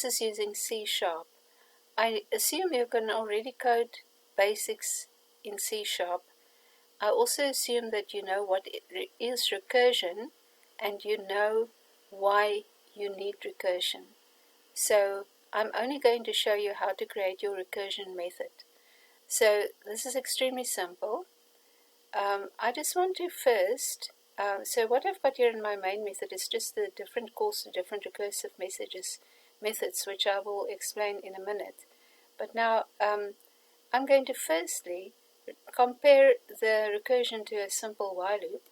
This is using C#. I assume you can already code basics in C#. I also assume that you know what is recursion and you know why you need recursion. So I'm only going to show you how to create your recursion method. So this is extremely simple. I just want to first, so what I've got here in my main method is just the different calls to different recursive methods, which I will explain in a minute. But now I'm going to firstly compare the recursion to a simple while loop.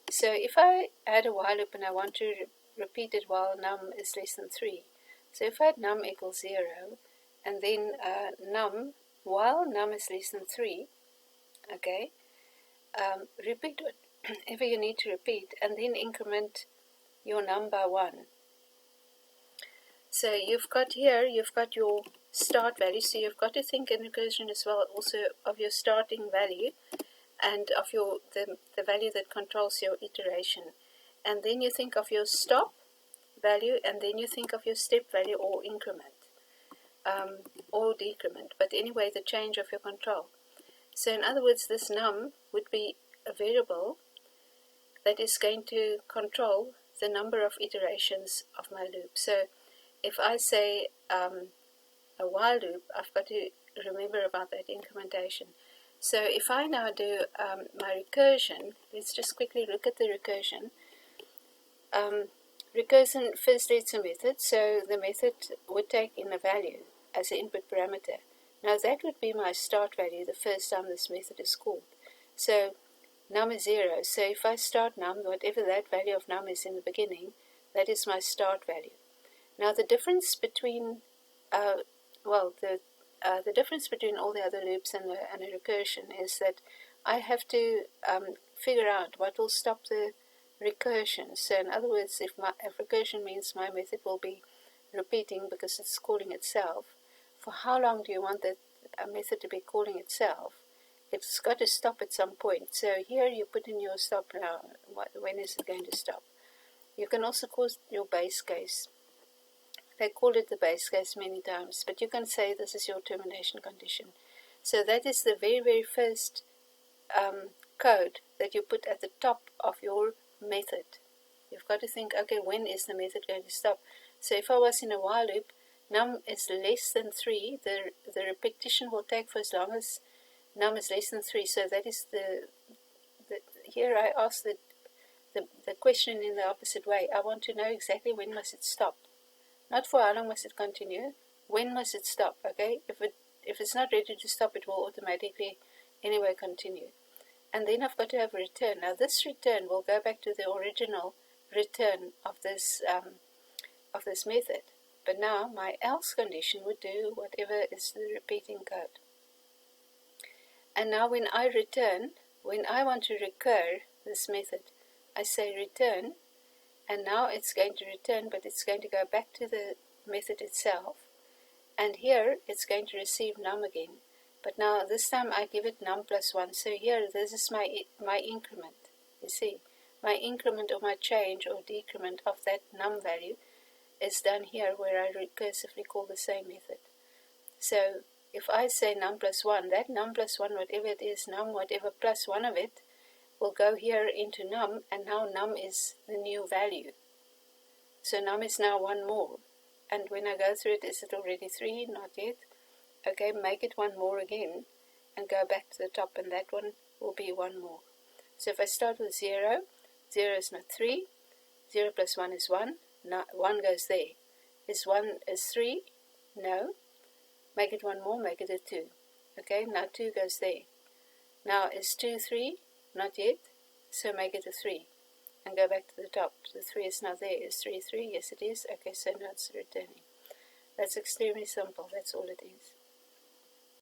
So if I add a while loop and I want to repeat it while num is less than 3, so if I had num equals 0 and then num while num is less than 3, okay, repeat whatever you need to repeat and then increment your num by 1. So you've got your start value, so you've got to think in recursion as well also of your starting value and of the value that controls your iteration. And then you think of your stop value, and then you think of your step value or increment or decrement, but anyway the change of your control. So in other words, this num would be a variable that is going to control the number of iterations of my loop. So if I say a while loop, I've got to remember about that incrementation. So if I now do my recursion, let's just quickly look at the recursion. Recursion, firstly it's a method, so the method would take in a value as an input parameter. Now that would be my start value the first time this method is called. So num is 0, so if I start num, whatever that value of num is in the beginning, that is my start value. Now the difference between, the difference between all the other loops and a recursion is that I have to figure out what will stop the recursion. So in other words, if recursion means my method will be repeating because it's calling itself, for how long do you want that method to be calling itself? It's got to stop at some point. So here you put in your stop now. When is it going to stop? You can also call your base case. They call it the base case many times, but you can say this is your termination condition. So that is the very, very first code that you put at the top of your method. You've got to think, okay, when is the method going to stop? So if I was in a while loop, num is less than 3, the repetition will take for as long as num is less than 3. So that is here I ask the question in the opposite way. I want to know exactly when must it stop. Not for how long must it continue, when must it stop, okay? If it's not ready to stop, it will automatically anyway continue. And then I've got to have a return. Now this return will go back to the original return of this method. But now my else condition would do whatever is the repeating code. And now when I return, when I want to recur this method, I say return, and now it's going to return, but it's going to go back to the method itself. And here it's going to receive num again. But now this time I give it num plus 1. So here this is my increment. You see, my increment or my change or decrement of that num value is done here where I recursively call the same method. So if I say num plus 1, that num plus 1, whatever it is, num whatever plus 1 of it, will go here into num, and now num is the new value. So num is now 1 more. And when I go through it, is it already 3? Not yet. Okay, make it 1 more again and go back to the top, and that one will be 1 more. So if I start with 0, 0 is not 3, 0 plus 1 is 1, now 1 goes there. Is 3? No. Make it 1 more, make it a 2. Okay, now 2 goes there. Now is 2 3? Not yet. So make it a 3 and go back to the top. The 3 is not there. Is 3 3? Yes it is. Okay, so now it's returning. That's extremely simple. That's all it is.